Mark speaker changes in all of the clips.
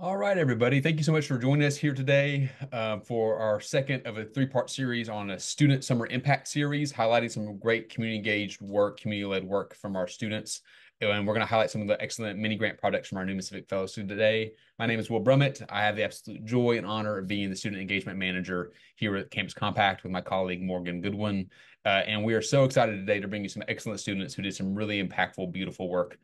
Speaker 1: All right, everybody. Thank you so much for joining us here today for our second of a three-part series on a student summer impact series, highlighting some great community engaged work, community-led work from our students. And we're going to highlight some of the excellent mini grant projects from our new Civic Fellows today. My name is Will Brummett. I have the absolute joy and honor of being the student engagement manager here at Campus Compact with my colleague Morgan Goodwin. And we are so excited today to bring you some excellent students who did some really impactful, beautiful work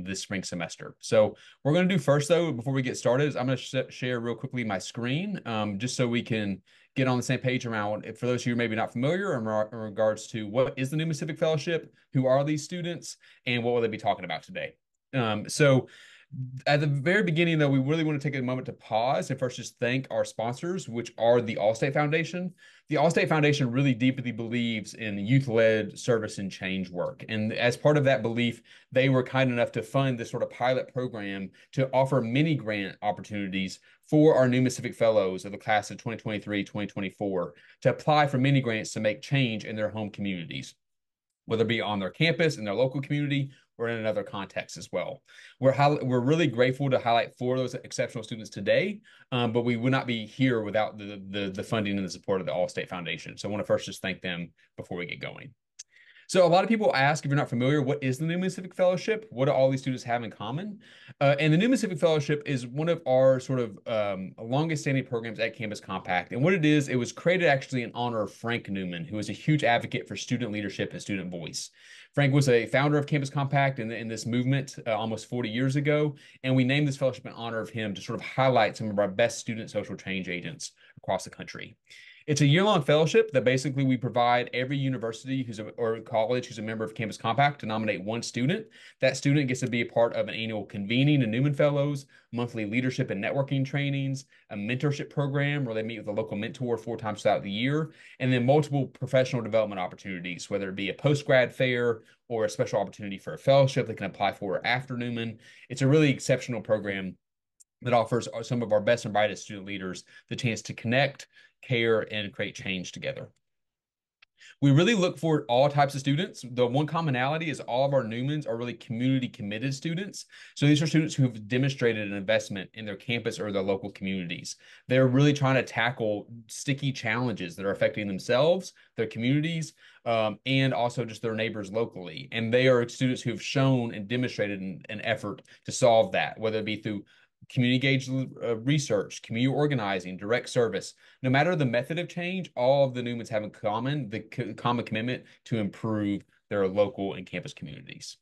Speaker 1: this spring semester. So we're going to do first, though, before we get started, is I'm going to share real quickly my screen just so we can get on the same page around, for those of you who may be not familiar in regards to what is the Newman Civic Fellowship, who are these students, and what will they be talking about today. So at the very beginning, though, we really want to take a moment to pause and first just thank our sponsors, which are the Allstate Foundation. The Allstate Foundation really deeply believes in youth-led service and change work. And as part of that belief, they were kind enough to fund this sort of pilot program to offer mini grant opportunities for our new Civic Fellows of the class of 2023, 2024 to apply for mini grants to make change in their home communities, whether it be on their campus, in their local community, or in another context as well. We're really grateful to highlight four of those exceptional students today, but we would not be here without the funding and the support of the All-State Foundation. So I want to first just thank them before we get going. So a lot of people ask, if you're not familiar, what is the Newman Civic Fellowship? What do all these students have in common? And the Newman Civic Fellowship is one of our sort of longest standing programs at Campus Compact. And what it is, it was created actually in honor of Frank Newman, who was a huge advocate for student leadership and student voice. Frank was a founder of Campus Compact in this movement almost 40 years ago. And we named this fellowship in honor of him to sort of highlight some of our best student social change agents across the country. It's a year-long fellowship that basically we provide every university or college who's a member of Campus Compact to nominate one student. That student gets to be a part of an annual convening and Newman Fellows, monthly leadership and networking trainings, a mentorship program where they meet with a local mentor 4 times throughout the year, and then multiple professional development opportunities, whether it be a post-grad fair or a special opportunity for a fellowship they can apply for after Newman. It's a really exceptional program that offers some of our best and brightest student leaders the chance to connect, care, and create change together. We really look for all types of students. The one commonality is all of our Newmans are really community committed students. So these are students who have demonstrated an investment in their campus or their local communities. They're really trying to tackle sticky challenges that are affecting themselves, their communities, and also just their neighbors locally. And they are students who have shown and demonstrated an effort to solve that, whether it be through community engaged research, community organizing, direct service. No matter the method of change, all of the Newmans have in common the common commitment to improve their local and campus communities.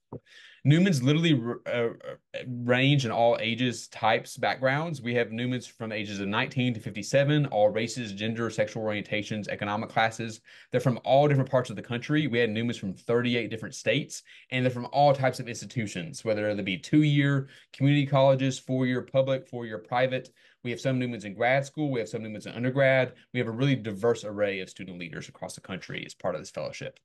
Speaker 1: Newmans literally range in all ages, types, backgrounds. We have Newmans from ages of 19 to 57, all races, gender, sexual orientations, economic classes. They're from all different parts of the country. We had Newmans from 38 different states, and they're from all types of institutions, whether they be 2-year community colleges, 4-year public, 4-year private. We have some Newmans in grad school. We have some Newmans in undergrad. We have a really diverse array of student leaders across the country as part of this fellowship.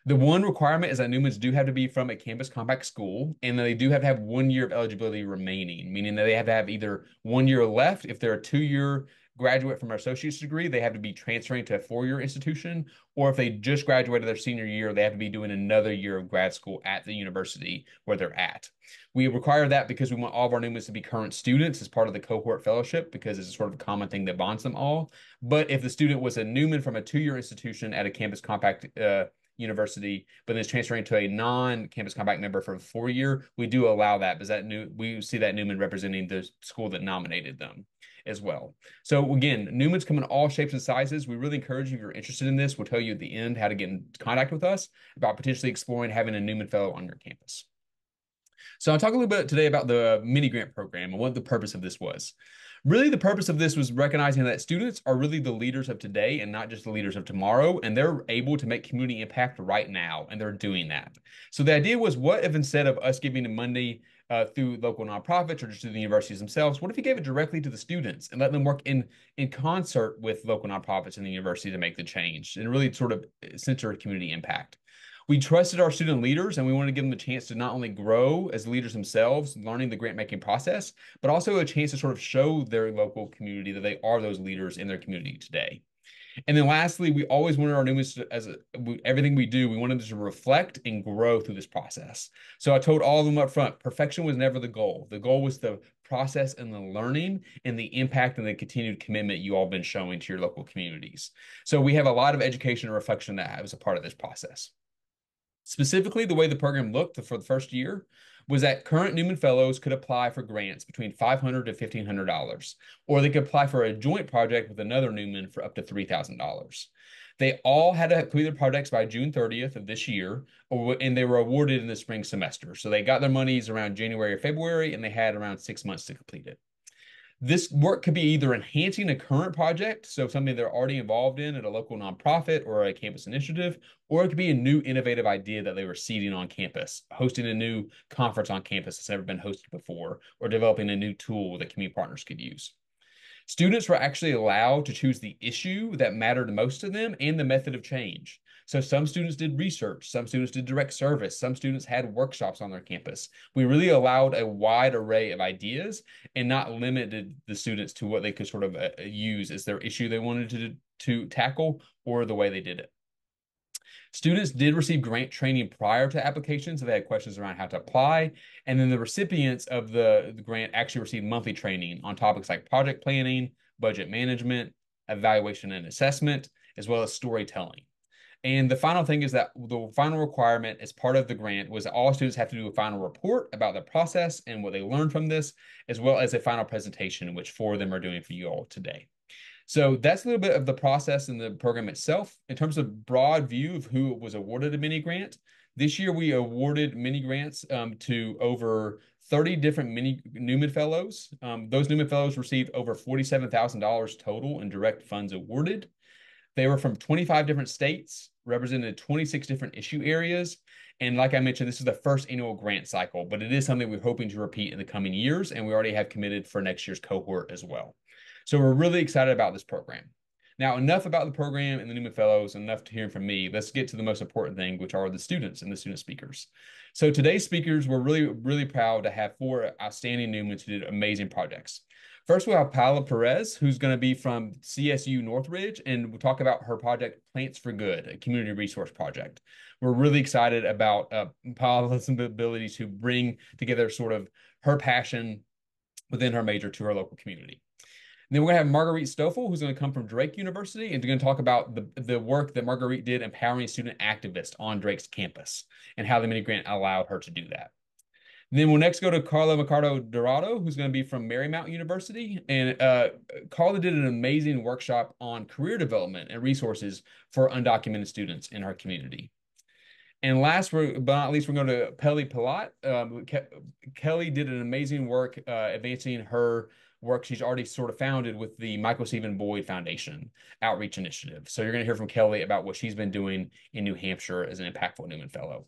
Speaker 1: The one requirement is that Newmans do have to be from a Campus Compact school, and they do have to have 1 year of eligibility remaining, meaning that they have to have either 1 year left. If they're a 2-year graduate from an associate's degree, they have to be transferring to a 4-year institution, or if they just graduated their senior year, they have to be doing another year of grad school at the university where they're at. We require that because we want all of our Newmans to be current students as part of the cohort fellowship, because it's a sort of a common thing that bonds them all. But if the student was a Newman from a 2-year institution at a Campus Compact university, but then is transferring to a non-Campus Compact member for a 4-year, we do allow that because we see that Newman representing the school that nominated them as well. So again, Newmans come in all shapes and sizes. We really encourage you, if you're interested in this, we'll tell you at the end how to get in contact with us about potentially exploring having a Newman Fellow on your campus. So I'll talk a little bit today about the mini grant program and what the purpose of this was. Really, the purpose of this was recognizing that students are really the leaders of today and not just the leaders of tomorrow, and they're able to make community impact right now, and they're doing that. So the idea was, what if instead of us giving them money through local nonprofits or just through the universities themselves, what if you gave it directly to the students and let them work in concert with local nonprofits and the university to make the change and really sort of center community impact? We trusted our student leaders, and we wanted to give them the chance to not only grow as leaders themselves, learning the grant making process, but also a chance to sort of show their local community that they are those leaders in their community today. And then lastly, we always wanted our new everything we do, we wanted them to reflect and grow through this process. So I told all of them up front, perfection was never the goal. The goal was the process and the learning and the impact and the continued commitment you all been showing to your local communities. So we have a lot of education and reflection that was a part of this process. Specifically, the way the program looked for the first year was that current Newman Fellows could apply for grants between $500 to $1,500, or they could apply for a joint project with another Newman for up to $3,000. They all had to complete their projects by June 30th of this year, and they were awarded in the spring semester. So they got their monies around January or February, and they had around 6 months to complete it. This work could be either enhancing a current project, so something they're already involved in at a local nonprofit or a campus initiative, or it could be a new innovative idea that they were seeding on campus, hosting a new conference on campus that's never been hosted before, or developing a new tool that community partners could use. Students were actually allowed to choose the issue that mattered most to them and the method of change. So some students did research, some students did direct service, some students had workshops on their campus. We really allowed a wide array of ideas and not limited the students to what they could sort of use as their issue they wanted to tackle or the way they did it. Students did receive grant training prior to application, so they had questions around how to apply. And then the recipients of the grant actually received monthly training on topics like project planning, budget management, evaluation and assessment, as well as storytelling. And the final thing is that the final requirement as part of the grant was that all students have to do a final report about the process and what they learned from this, as well as a final presentation, which four of them are doing for you all today. So that's a little bit of the process and the program itself. In terms of broad view of who was awarded a mini grant, this year we awarded mini grants to over 30 different mini Newman Fellows. Those Newman Fellows received over $47,000 total in direct funds awarded. They were from 25 different states, represented 26 different issue areas. And like I mentioned, this is the first annual grant cycle, but it is something we're hoping to repeat in the coming years, and we already have committed for next year's cohort as well. So we're really excited about this program. Now, enough about the program and the Newman Fellows, enough to hear from me. Let's get to the most important thing, which are the students and the student speakers. So today's speakers, we're really, really proud to have four outstanding Newmans who did amazing projects. First, we'll have Paola Perez, who's going to be from CSU Northridge, and we'll talk about her project, Plants for Good, a community resource project. We're really excited about Paola's ability to bring together sort of her passion within her major to her local community. And then we're going to have Marguerite Stoffel, who's going to come from Drake University, and going to talk about the work that Marguerite did empowering student activists on Drake's campus and how the mini grant allowed her to do that. And then we'll next go to Karla Dorado, who's going to be from Marymount University. And Karla did an amazing workshop on career development and resources for undocumented students in our community. And last but not least, we're going to Pilotte. Kelly did an amazing work advancing her work she's already sort of founded with the Michael Stephen Boyd Foundation Outreach Initiative. So you're going to hear from Kelly about what she's been doing in New Hampshire as an impactful Newman Fellow.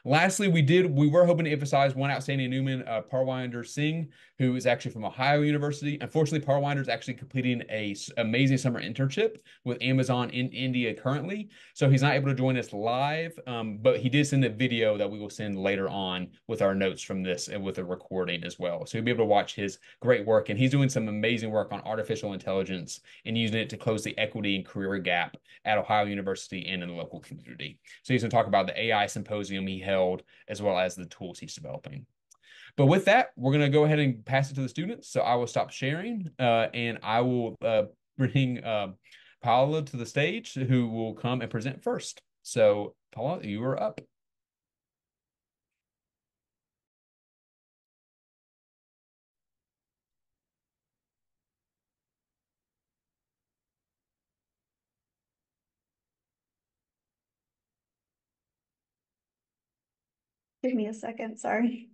Speaker 1: Lastly, we were hoping to emphasize one outstanding Newman, Parwinder Singh, who is actually from Ohio University. Unfortunately, Parwinder is actually completing a amazing summer internship with Amazon in India currently, so he's not able to join us live. But he did send a video that we will send later on with our notes from this and with a recording as well. So you'll be able to watch his great work, and he's doing some amazing work on artificial intelligence and using it to close the equity and career gap at Ohio University and in the local community. So he's going to talk about the AI symposium he held, as well as the tools he's developing. But with that, we're going to go ahead and pass it to the students. So I will stop sharing and I will bring Paola to the stage, who will come and present first. So Paola, you are up.
Speaker 2: Give me a second, sorry.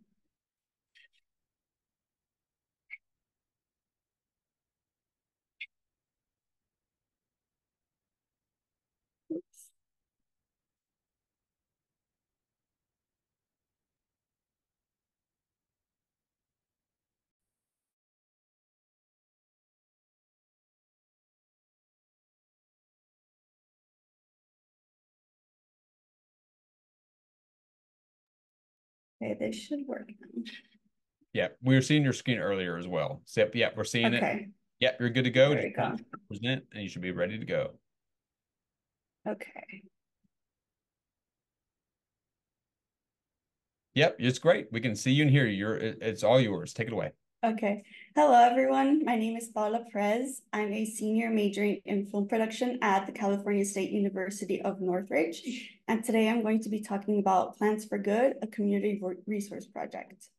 Speaker 2: Oops. Okay, this should work now.
Speaker 1: Yeah, we were seeing your screen earlier as well. So, yeah, we're seeing it.
Speaker 2: Okay,
Speaker 1: Yeah, you're good to go.
Speaker 2: there
Speaker 1: Just
Speaker 2: we go.
Speaker 1: present, and you should be ready to go.
Speaker 2: Okay.
Speaker 1: Yep, it's great. We can see you and hear you. It's all yours. Take it away.
Speaker 2: Okay. Hello, everyone. My name is Paola Perez. I'm a senior majoring in film production at the California State University of Northridge. And today I'm going to be talking about Plans for Good, a community resource project.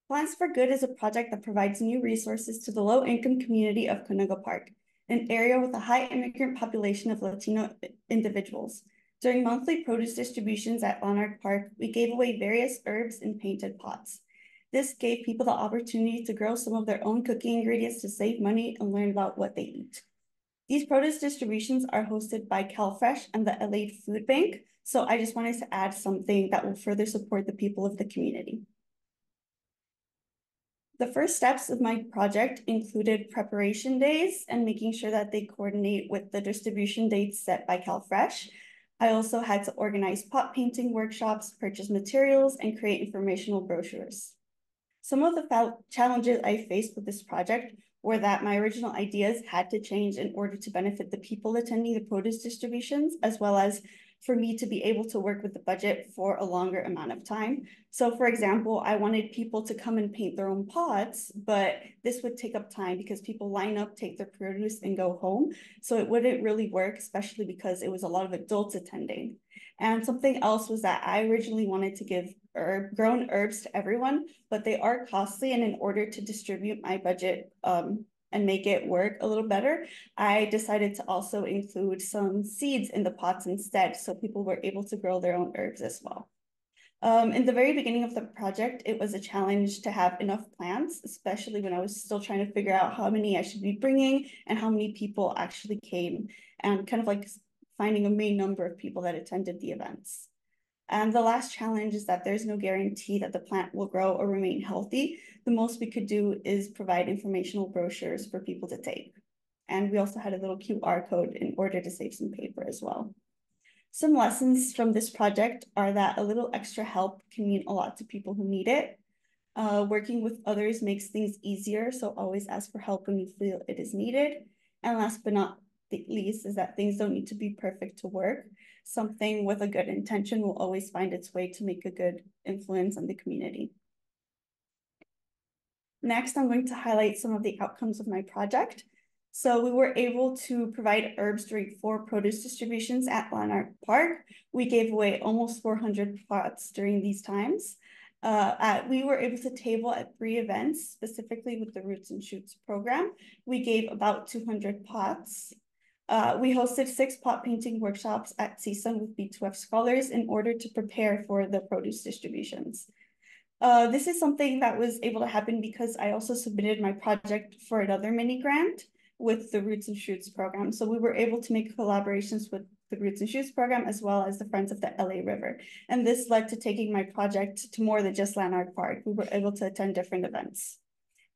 Speaker 2: Plans for Good is a project that provides new resources to the low-income community of Canoga Park, an area with a high immigrant population of Latino individuals. During monthly produce distributions at Lanark Park, we gave away various herbs in painted pots. This gave people the opportunity to grow some of their own cooking ingredients to save money and learn about what they eat. These produce distributions are hosted by CalFresh and the LA Food Bank, so I just wanted to add something that will further support the people of the community. The first steps of my project included preparation days and making sure that they coordinate with the distribution dates set by CalFresh. I also had to organize pot painting workshops, purchase materials, and create informational brochures. Some of the challenges I faced with this project were that my original ideas had to change in order to benefit the people attending the produce distributions, as well as for me to be able to work with the budget for a longer amount of time. So for example, I wanted people to come and paint their own pots, but this would take up time because people line up, take their produce and go home. So it wouldn't really work, especially because it was a lot of adults attending. And something else was that I originally wanted to give grown herbs to everyone, but they are costly. And in order to distribute my budget and make it work a little better, I decided to also include some seeds in the pots instead, so people were able to grow their own herbs as well. In the very beginning of the project, it was a challenge to have enough plants, especially when I was still trying to figure out how many I should be bringing and how many people actually came, and kind of like finding a main number of people that attended the events. And the last challenge is that there's no guarantee that the plant will grow or remain healthy. The most we could do is provide informational brochures for people to take. And we also had a little QR code in order to save some paper as well. Some lessons from this project are that a little extra help can mean a lot to people who need it. Working with others makes things easier, so always ask for help when you feel it is needed. And last but not least is that things don't need to be perfect to work. Something with a good intention will always find its way to make a good influence on the community. Next, I'm going to highlight some of the outcomes of my project. So we were able to provide herbs during 4 produce distributions at Lanark Park. We gave away almost 400 pots during these times. We were able to table at 3 events, specifically with the Roots and Shoots program. We gave about 200 pots. We hosted 6 pot painting workshops at CSUN with B2F scholars in order to prepare for the produce distributions. This is something that was able to happen because I also submitted my project for another mini grant with the Roots and Shoots program. So we were able to make collaborations with the Roots and Shoots program as well as the Friends of the LA River. And this led to taking my project to more than just Lanark Park. We were able to attend different events.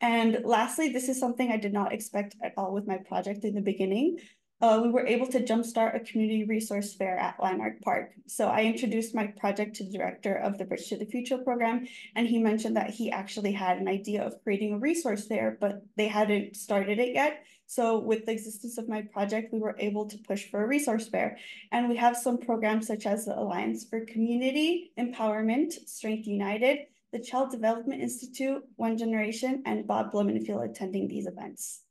Speaker 2: And lastly, this is something I did not expect at all with my project in the beginning. We were able to jumpstart a community resource fair at Lanark Park. So I introduced my project to the director of the Bridge to the Future program, and he mentioned that he actually had an idea of creating a resource fair, but they hadn't started it yet. So with the existence of my project, we were able to push for a resource fair. And we have some programs such as the Alliance for Community Empowerment, Strength United, the Child Development Institute, One Generation, and Bob Blumenfield attending these events.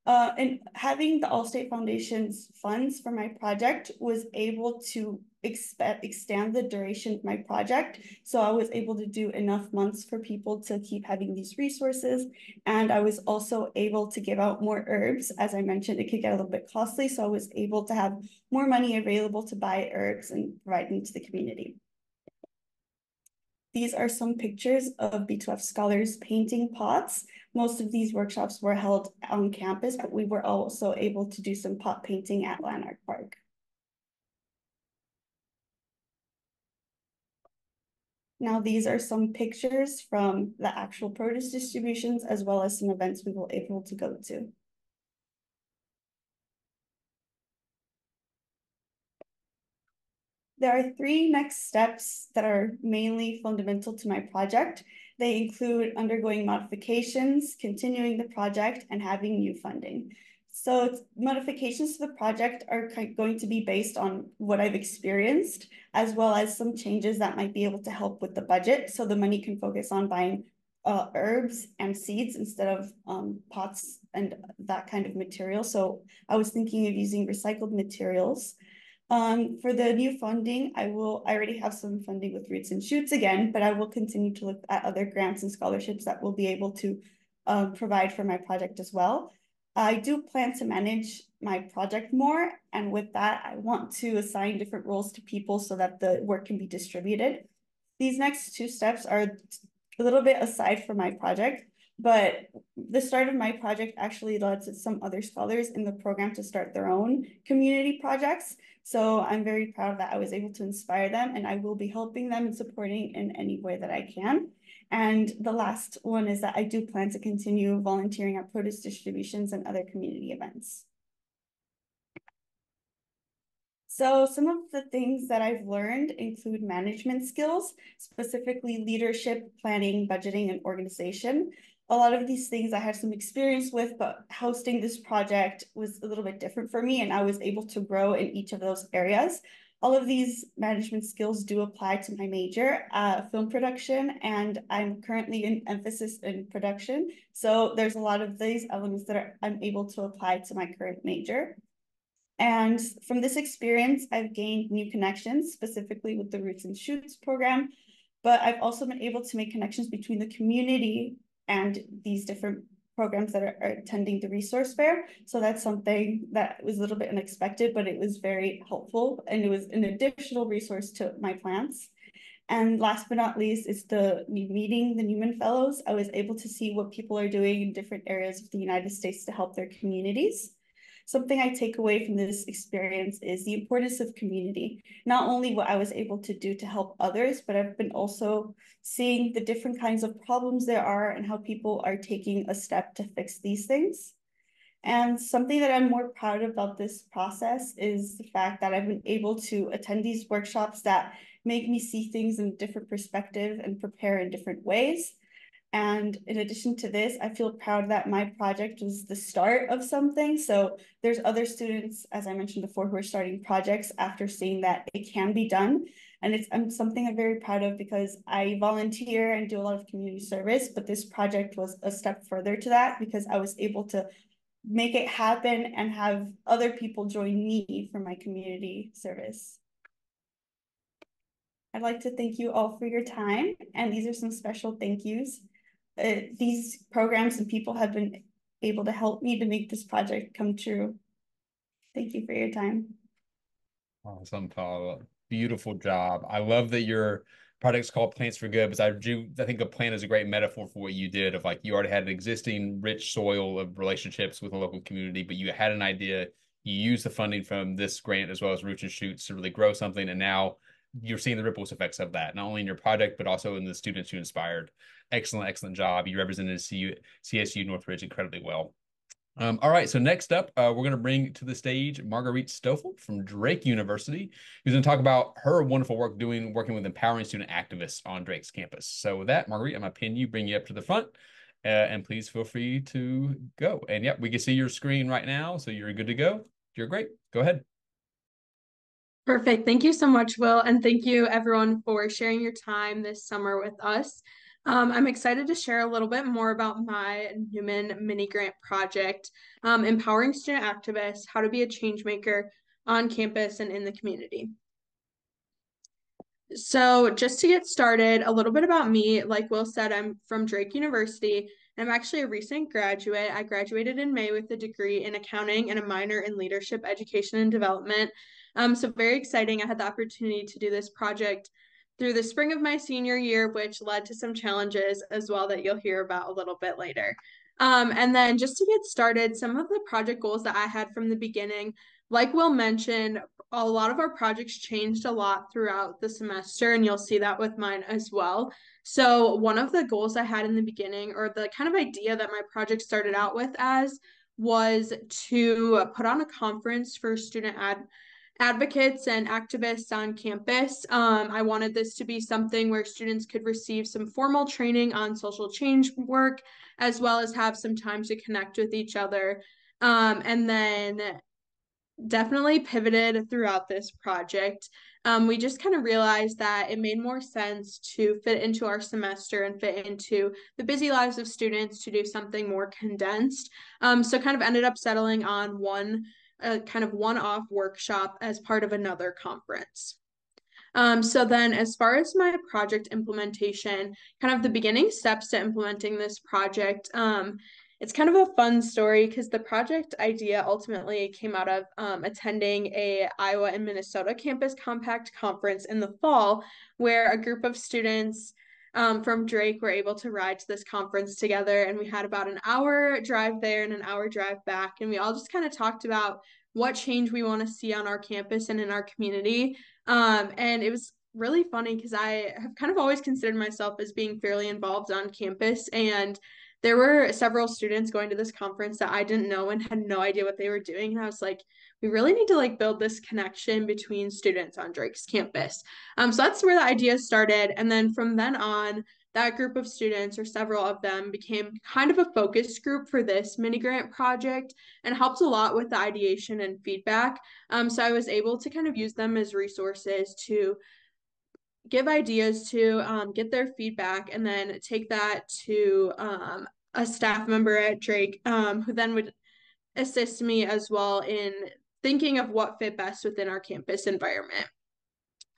Speaker 2: And having the Allstate Foundation's funds for my project was able to extend the duration of my project. So I was able to do enough months for people to keep having these resources. And I was also able to give out more herbs. As I mentioned, it could get a little bit costly. So I was able to have more money available to buy herbs and provide them to the community. These are some pictures of B2F scholars painting pots. Most of these workshops were held on campus, but we were also able to do some pot painting at Lanark Park. Now, these are some pictures from the actual produce distributions, as well as some events we were able to go to. There are 3 next steps that are mainly fundamental to my project. They include undergoing modifications, continuing the project, and having new funding. So modifications to the project are going to be based on what I've experienced, as well as some changes that might be able to help with the budget. So the money can focus on buying herbs and seeds instead of pots and that kind of material. So I was thinking of using recycled materials. For the new funding, I already have some funding with Roots and Shoots again, but I will continue to look at other grants and scholarships that will be able to provide for my project as well. I do plan to manage my project more, and with that, I want to assign different roles to people so that the work can be distributed. These next two steps are a little bit aside from my project, but the start of my project actually led to some other scholars in the program to start their own community projects. So I'm very proud that I was able to inspire them, and I will be helping them and supporting in any way that I can. And the last one is that I do plan to continue volunteering at produce distributions and other community events. So some of the things that I've learned include management skills, specifically leadership, planning, budgeting, and organization. A lot of these things I have some experience with, but hosting this project was a little bit different for me, and I was able to grow in each of those areas. All of these management skills do apply to my major, film production, and I'm currently in emphasis in production. So there's a lot of these elements that I'm able to apply to my current major. And from this experience, I've gained new connections, specifically with the Roots and Shoots program, but I've also been able to make connections between the community and these different programs that are attending the resource fair. So that's something that was a little bit unexpected, but it was very helpful, and it was an additional resource to my plans. And last but not least is meeting the Newman Fellows. I was able to see what people are doing in different areas of the United States to help their communities. Something I take away from this experience is the importance of community. Not only what I was able to do to help others, but I've been also seeing the different kinds of problems there are and how people are taking a step to fix these things. And something that I'm more proud about this process is the fact that I've been able to attend these workshops that make me see things in a different perspective and prepare in different ways. And in addition to this, I feel proud that my project was the start of something. So there's other students, as I mentioned before, who are starting projects after seeing that it can be done. And it's something I'm very proud of because I volunteer and do a lot of community service, but this project was a step further to that because I was able to make it happen and have other people join me for my community service. I'd like to thank you all for your time, and these are some special thank yous. These programs and people have been able to help me to make this project come true. Thank you for your time.
Speaker 1: Awesome, Paola. Beautiful job. I love that your project's called Plants for Good, because I think a plant is a great metaphor for what you did of like you already had an existing rich soil of relationships with a local community, but you had an idea, you used the funding from this grant as well as Roots and Shoots to really grow something, and now you're seeing the ripple effects of that, not only in your project, but also in the students you inspired. Excellent, excellent job. You represented CSU Northridge incredibly well. All right, so next up, we're going to bring to the stage Marguerite Stoffel from Drake University, who's going to talk about her wonderful work working with empowering student activists on Drake's campus. So with that, Marguerite, I'm going to pin you, bring you up to the front, and please feel free to go. And yeah, we can see your screen right now, so you're good to go. You're great. Go ahead.
Speaker 3: Perfect. Thank you so much, Will. And thank you everyone for sharing your time this summer with us. I'm excited to share a little bit more about my Newman mini grant project, empowering student activists, how to be a change maker on campus and in the community. So just to get started, a little bit about me. Like Will said, I'm from Drake University. I'm actually a recent graduate. I graduated in May with a degree in accounting and a minor in leadership, education, and development. So very exciting. I had the opportunity to do this project through the spring of my senior year, which led to some challenges as well that you'll hear about a little bit later. And then just to get started, some of the project goals that I had from the beginning, like Will mentioned, a lot of our projects changed a lot throughout the semester, and you'll see that with mine as well. So one of the goals I had in the beginning, or the kind of idea that my project started out with as, was to put on a conference for student advocates and activists on campus. I wanted this to be something where students could receive some formal training on social change work, as well as have some time to connect with each other And then definitely pivoted throughout this project. We just kind of realized that it made more sense to fit into our semester and fit into the busy lives of students to do something more condensed. So kind of ended up settling on one kind of one-off workshop as part of another conference. So then as far as my project implementation, kind of the beginning steps to implementing this project, it's kind of a fun story because the project idea ultimately came out of attending a Iowa and Minnesota campus compact conference in the fall, where a group of students from Drake were able to ride to this conference together, and we had about an hour drive there and an hour drive back, and we all just kind of talked about what change we want to see on our campus and in our community. And it was really funny because I have kind of always considered myself as being fairly involved on campus, and there were several students going to this conference that I didn't know and had no idea what they were doing. And I was like, we really need to like build this connection between students on Drake's campus. So that's where the idea started. And then from then on, that group of students, or several of them, became kind of a focus group for this mini grant project and helped a lot with the ideation and feedback. So I was able to kind of use them as resources to give ideas to, get their feedback, and then take that to a staff member at Drake, who then would assist me as well in thinking of what fit best within our campus environment.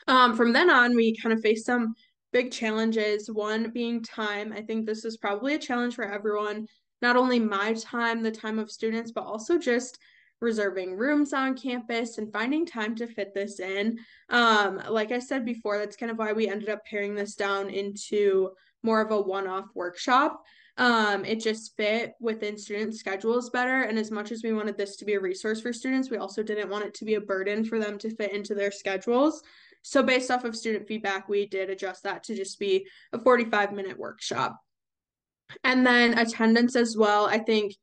Speaker 3: From then on, we kind of faced some big challenges, one being time. I think this is probably a challenge for everyone, not only my time, the time of students, but also just reserving rooms on campus and finding time to fit this in. Like I said before, that's kind of why we ended up paring this down into more of a one-off workshop. It just fit within student schedules better. And as much as we wanted this to be a resource for students, we also didn't want it to be a burden for them to fit into their schedules. So based off of student feedback, we did adjust that to just be a 45-minute workshop. And then attendance as well. I think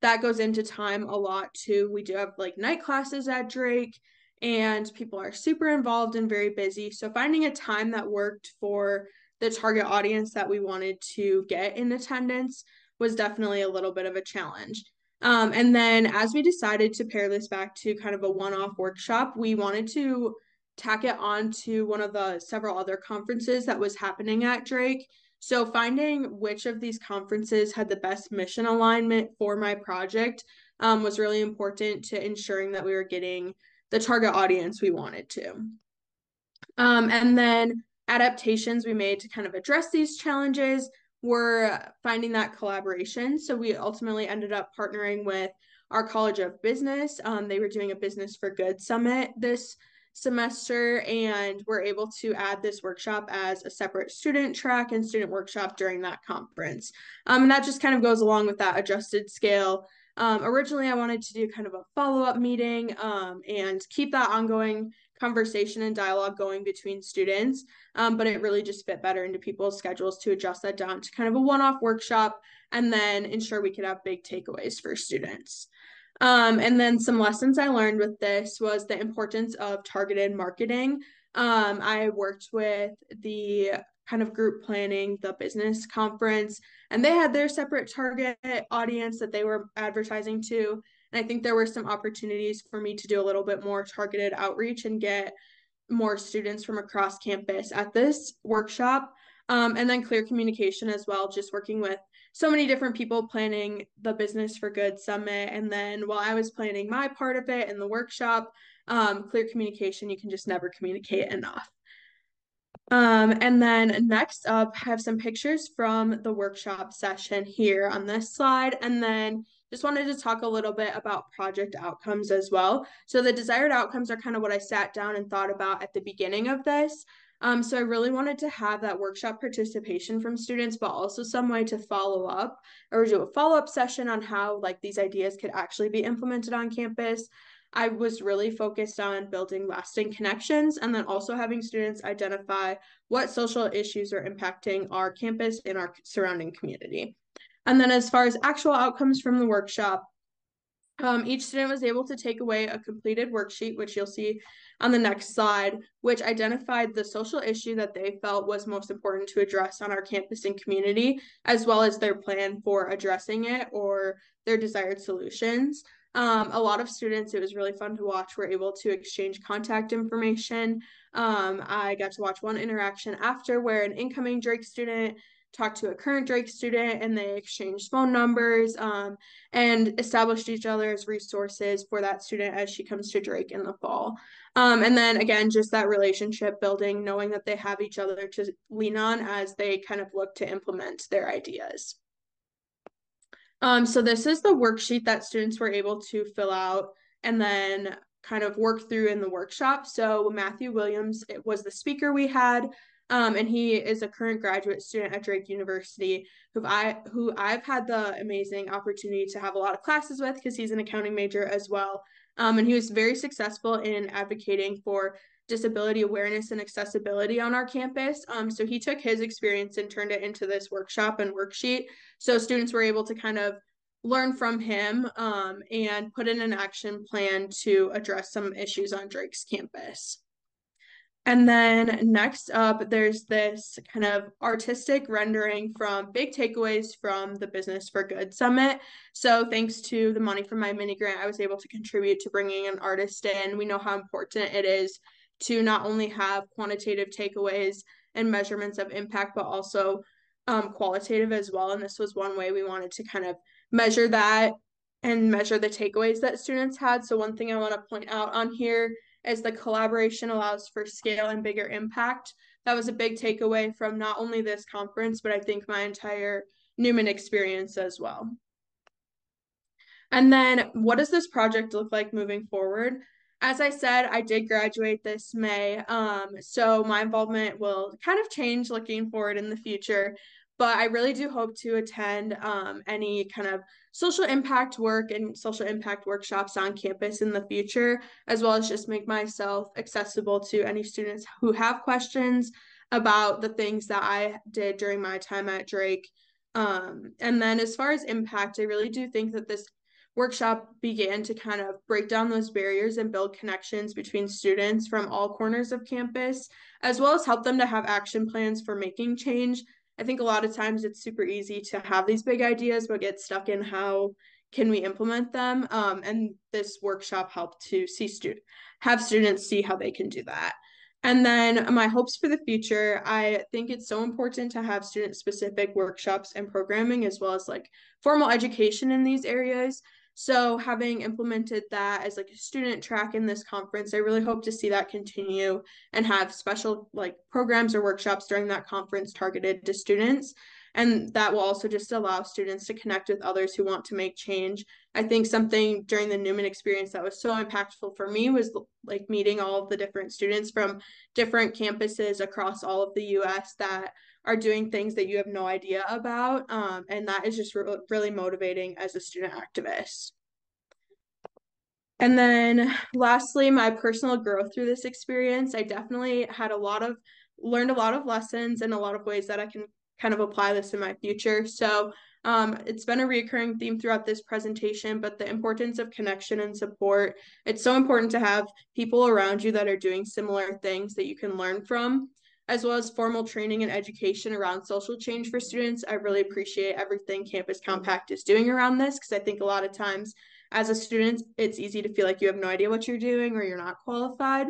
Speaker 3: that goes into time a lot too. We do have like night classes at Drake, and people are super involved and very busy. So finding a time that worked for the target audience that we wanted to get in attendance was definitely a little bit of a challenge. And then as we decided to pare this back to kind of a one-off workshop, we wanted to tack it on to one of the several other conferences that was happening at Drake. So finding which of these conferences had the best mission alignment for my project was really important to ensuring that we were getting the target audience we wanted to. And then adaptations we made to kind of address these challenges were finding that collaboration. So we ultimately ended up partnering with our College of Business. They were doing a Business for Good summit this semester, and we're able to add this workshop as a separate student track and student workshop during that conference. And that just kind of goes along with that adjusted scale. Originally, I wanted to do kind of a follow-up meeting and keep that ongoing conversation and dialogue going between students, but it really just fit better into people's schedules to adjust that down to kind of a one-off workshop and then ensure we could have big takeaways for students. And then some lessons I learned with this was the importance of targeted marketing. I worked with the kind of group planning the business conference, and they had their separate target audience that they were advertising to. And I think there were some opportunities for me to do a little bit more targeted outreach and get more students from across campus at this workshop. And then clear communication as well, just working with so many different people planning the Business for Good Summit. And then while I was planning my part of it in the workshop, clear communication, you can just never communicate enough. And then next up, I have some pictures from the workshop session here on this slide. And then just wanted to talk a little bit about project outcomes as well. So the desired outcomes are kind of what I sat down and thought about at the beginning of this. So I really wanted to have that workshop participation from students, but also some way to follow up or do a follow-up session on how like these ideas could actually be implemented on campus. I was really focused on building lasting connections and then also having students identify what social issues are impacting our campus and our surrounding community. And then as far as actual outcomes from the workshop, Each student was able to take away a completed worksheet, which you'll see on the next slide, which identified the social issue that they felt was most important to address on our campus and community, as well as their plan for addressing it or their desired solutions. A lot of students, it was really fun to watch, were able to exchange contact information. I got to watch one interaction after where an incoming Drake student talked to a current Drake student and they exchanged phone numbers and established each other as resources for that student as she comes to Drake in the fall. And then again, just that relationship building, knowing that they have each other to lean on as they kind of look to implement their ideas. So this is the worksheet that students were able to fill out and then kind of work through in the workshop. So Matthew Williams was the speaker we had, and he is a current graduate student at Drake University, who I've had the amazing opportunity to have a lot of classes with because he's an accounting major as well. And he was very successful in advocating for disability awareness and accessibility on our campus. So he took his experience and turned it into this workshop and worksheet. So students were able to kind of learn from him and put in an action plan to address some issues on Drake's campus. And then next up, there's this kind of artistic rendering from big takeaways from the Business for Good Summit. So thanks to the money from my mini grant, I was able to contribute to bringing an artist in. We know how important it is to not only have quantitative takeaways and measurements of impact, but also qualitative as well. And this was one way we wanted to kind of measure that and measure the takeaways that students had. So one thing I want to point out on here is the collaboration allows for scale and bigger impact. That was a big takeaway from not only this conference, but I think my entire Newman experience as well. And then what does this project look like moving forward? As I said, I did graduate this May, so my involvement will kind of change looking forward in the future, but I really do hope to attend any kind of social impact work and social impact workshops on campus in the future, as well as just make myself accessible to any students who have questions about the things that I did during my time at Drake. And then as far as impact, I really do think that this workshop began to kind of break down those barriers and build connections between students from all corners of campus, as well as help them to have action plans for making change. I think a lot of times it's super easy to have these big ideas, but get stuck in how can we implement them. And this workshop helped to have students see how they can do that. And then my hopes for the future, I think it's so important to have student-specific workshops and programming, as well as like formal education in these areas. So having implemented that as like a student track in this conference, I really hope to see that continue and have special like programs or workshops during that conference targeted to students. And that will also just allow students to connect with others who want to make change. I think something during the Newman experience that was so impactful for me was like meeting all of the different students from different campuses across all of the US that are doing things that you have no idea about. And that is just really motivating as a student activist. And then lastly, my personal growth through this experience, I definitely had learned a lot of lessons and a lot of ways that I can kind of apply this in my future. So it's been a recurring theme throughout this presentation, but the importance of connection and support. It's so important to have people around you that are doing similar things that you can learn from, as well as formal training and education around social change for students. I really appreciate everything Campus Compact is doing around this, because I think a lot of times as a student, it's easy to feel like you have no idea what you're doing or you're not qualified.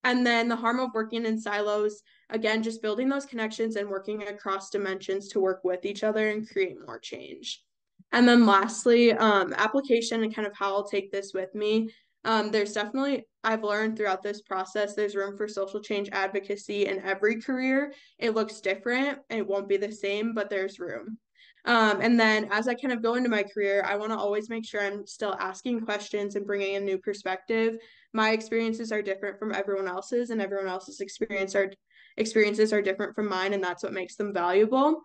Speaker 3: And then the harm of working in silos, again, just building those connections and working across dimensions to work with each other and create more change. And then lastly, application and kind of how I'll take this with me. There's definitely, I've learned throughout this process, there's room for social change advocacy in every career. It looks different, it won't be the same, but there's room. And then as I kind of go into my career, I want to always make sure I'm still asking questions and bringing a new perspective. My experiences are different from everyone else's, and everyone else's experiences are different from mine, and that's what makes them valuable.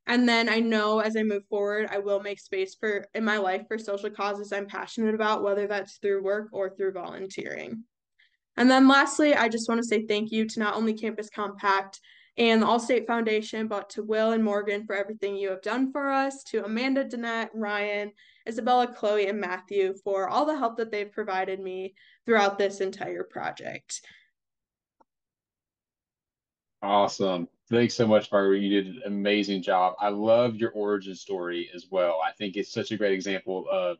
Speaker 3: And then I know as I move forward, I will make space in my life for social causes I'm passionate about, whether that's through work or through volunteering. And then lastly, I just want to say thank you to not only Campus Compact and the Allstate Foundation, but to Will and Morgan for everything you have done for us, to Amanda, Danette, Ryan, Isabella, Chloe, and Matthew for all the help that they've provided me throughout this entire project.
Speaker 1: Awesome. Thanks so much, Marguerite. You did an amazing job. I love your origin story as well. I think it's such a great example of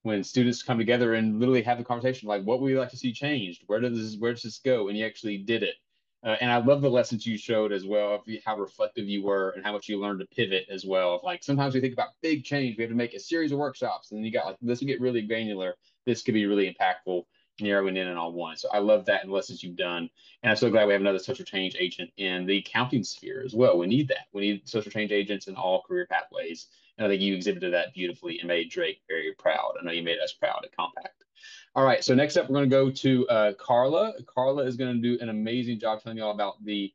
Speaker 1: when students come together and literally have a conversation like, what would you like to see changed? Where does this go? And you actually did it. And I love the lessons you showed as well of how reflective you were and how much you learned to pivot as well. Like sometimes we think about big change, we have to make a series of workshops, and then you got like this will get really granular. This could be really impactful, narrowing in on one. So I love that and the lessons you've done. And I'm so glad we have another social change agent in the accounting sphere as well. We need that. We need social change agents in all career pathways. And I think you exhibited that beautifully and made Drake very proud. I know you made us proud at Compact. All right, so next up, we're going to go to Karla. Karla is going to do an amazing job telling you all about the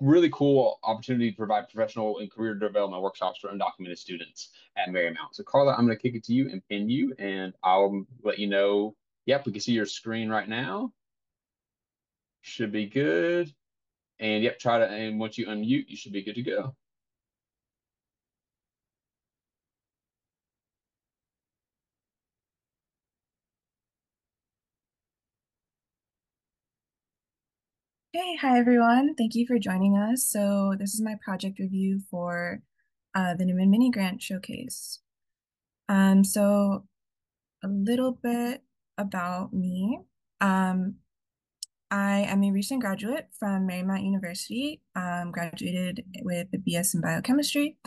Speaker 1: really cool opportunity to provide professional and career development workshops for undocumented students at Marymount. So Karla, I'm going to kick it to you and pin you, and I'll let you know. Yep, we can see your screen right now. Should be good. And yep, and once you unmute, you should be good to go.
Speaker 4: Hey, hi everyone. Thank you for joining us. So this is my project review for the Newman Mini Grant Showcase. So a little bit about me. I am a recent graduate from Marymount University, graduated with a BS in biochemistry.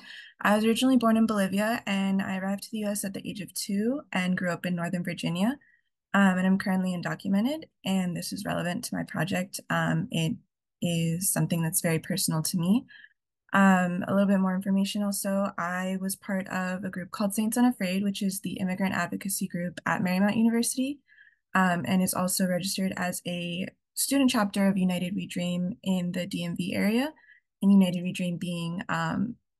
Speaker 4: I was originally born in Bolivia, and I arrived to the US at the age of 2 and grew up in Northern Virginia. And I'm currently undocumented, and this is relevant to my project. It is something that's very personal to me. A little bit more information also, I was part of a group called Saints Unafraid, which is the immigrant advocacy group at Marymount University, and is also registered as a student chapter of United We Dream in the DMV area, and United We Dream being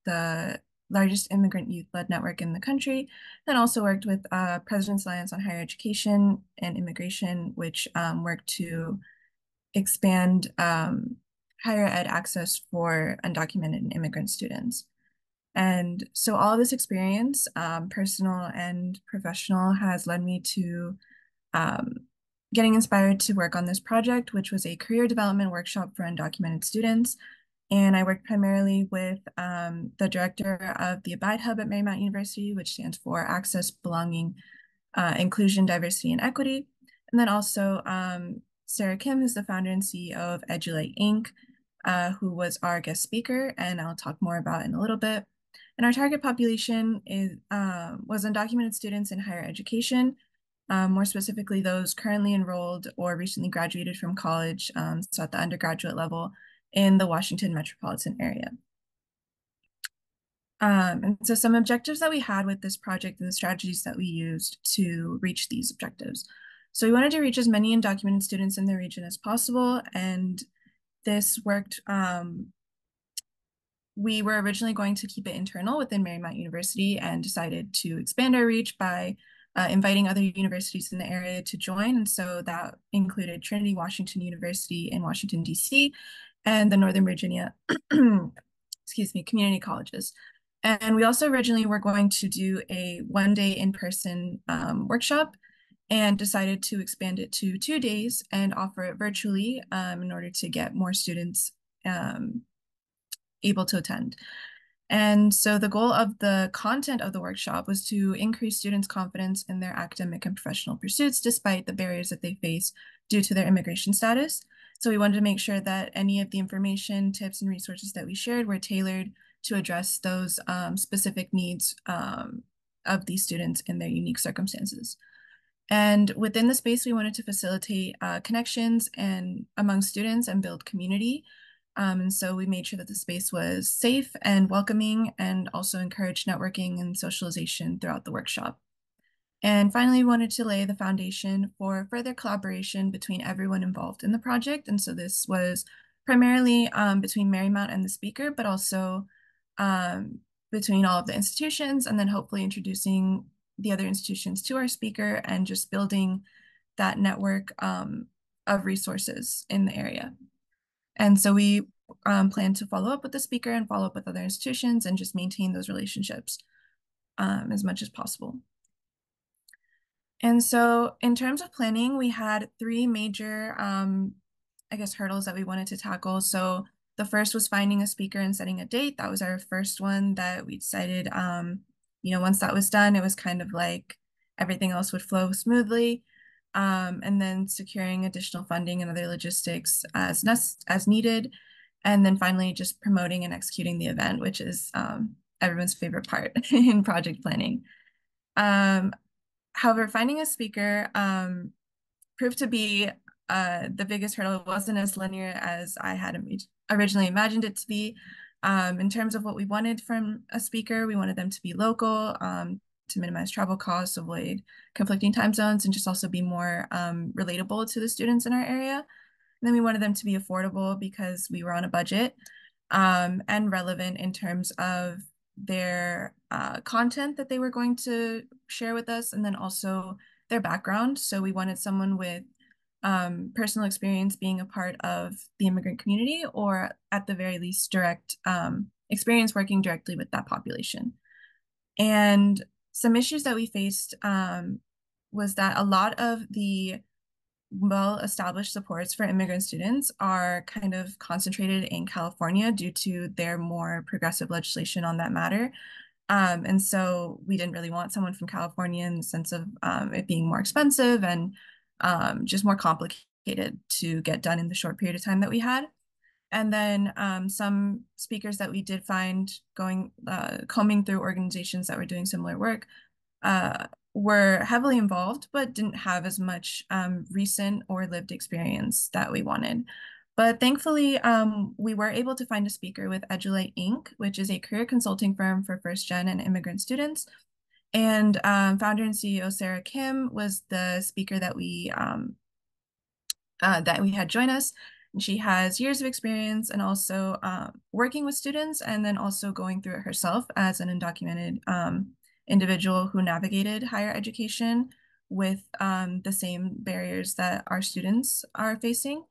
Speaker 4: the largest immigrant youth-led network in the country, and also worked with President's Alliance on Higher Education and Immigration, which worked to expand higher ed access for undocumented and immigrant students. And so all of this experience, personal and professional, has led me to getting inspired to work on this project, which was a career development workshop for undocumented students. And I worked primarily with the director of the Abide Hub at Marymount University, which stands for Access, Belonging, Inclusion, Diversity, and Equity. And then also Sarah Kim is the founder and CEO of Edulite Inc., who was our guest speaker, and I'll talk more about in a little bit. And our target population was undocumented students in higher education, more specifically those currently enrolled or recently graduated from college, so at the undergraduate level, in the Washington metropolitan area. And so some objectives that we had with this project and the strategies that we used to reach these objectives. So we wanted to reach as many undocumented students in the region as possible, and this worked. We were originally going to keep it internal within Marymount University and decided to expand our reach by inviting other universities in the area to join. And so that included Trinity Washington University in Washington, D.C., and the Northern Virginia, excuse me, community colleges. And we also originally were going to do a one-day in-person workshop and decided to expand it to 2 days and offer it virtually in order to get more students able to attend. And so the goal of the content of the workshop was to increase students' confidence in their academic and professional pursuits, despite the barriers that they face due to their immigration status. So we wanted to make sure that any of the information, tips, and resources that we shared were tailored to address those specific needs of these students in their unique circumstances. And within the space, we wanted to facilitate connections and among students and build community. And so we made sure that the space was safe and welcoming, and also encouraged networking and socialization throughout the workshop. And finally, we wanted to lay the foundation for further collaboration between everyone involved in the project. And so this was primarily between Marymount and the speaker, but also between all of the institutions, and then hopefully introducing the other institutions to our speaker and just building that network of resources in the area. And so we plan to follow up with the speaker and follow up with other institutions and just maintain those relationships as much as possible. And so in terms of planning, we had three major, I guess, hurdles that we wanted to tackle. So the first was finding a speaker and setting a date. That was our first one that we decided, once that was done, it was kind of like everything else would flow smoothly. And then securing additional funding and other logistics as needed. And then finally, just promoting and executing the event, which is everyone's favorite part in project planning. However, finding a speaker proved to be the biggest hurdle. It wasn't as linear as I had originally imagined it to be. In terms of what we wanted from a speaker, we wanted them to be local, to minimize travel costs, avoid conflicting time zones, and just also be more relatable to the students in our area. And then we wanted them to be affordable because we were on a budget, and relevant in terms of their content that they were going to share with us, and then also their background. So we wanted someone with personal experience being a part of the immigrant community, or at the very least direct experience working directly with that population. And some issues that we faced was that a lot of the well-established supports for immigrant students are kind of concentrated in California due to their more progressive legislation on that matter. And so we didn't really want someone from California in the sense of it being more expensive and just more complicated to get done in the short period of time that we had. And then some speakers that we did find combing through organizations that were doing similar work were heavily involved, but didn't have as much recent or lived experience that we wanted. But thankfully, we were able to find a speaker with Edulite Inc., which is a career consulting firm for first-gen and immigrant students. And founder and CEO Sarah Kim was the speaker that we had join us. And she has years of experience and also working with students, and then also going through it herself as an undocumented individual who navigated higher education with the same barriers that our students are facing.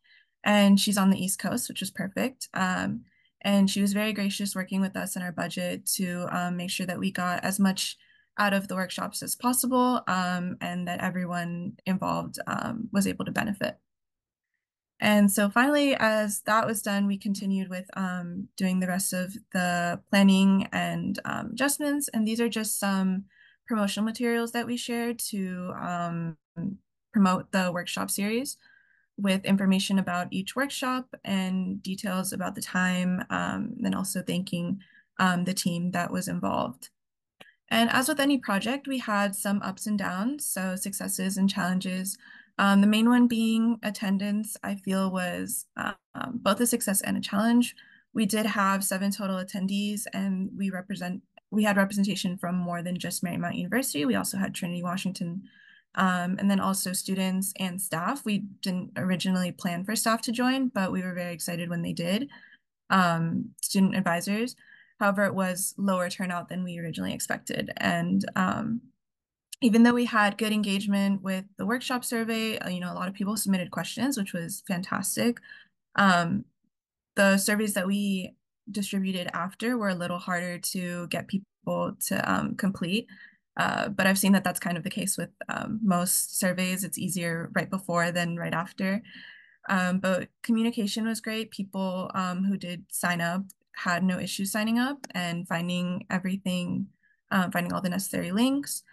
Speaker 4: And she's on the East Coast, which was perfect. And she was very gracious working with us in our budget to make sure that we got as much out of the workshops as possible, and that everyone involved was able to benefit. And so finally, as that was done, we continued with doing the rest of the planning and adjustments. And these are just some promotional materials that we shared to promote the workshop series, with information about each workshop and details about the time, and also thanking the team that was involved. And as with any project, we had some ups and downs, so successes and challenges. The main one being attendance, I feel, was both a success and a challenge. We did have 7 total attendees, and we had representation from more than just Marymount University. We also had Trinity Washington, and then also students and staff. We didn't originally plan for staff to join, but we were very excited when they did. Student advisors. However, it was lower turnout than we originally expected. And even though we had good engagement with the workshop survey, a lot of people submitted questions, which was fantastic. The surveys that we distributed after were a little harder to get people to complete. But I've seen that that's kind of the case with most surveys. It's easier right before than right after. But communication was great. People who did sign up had no issues signing up and finding everything, finding all the necessary links.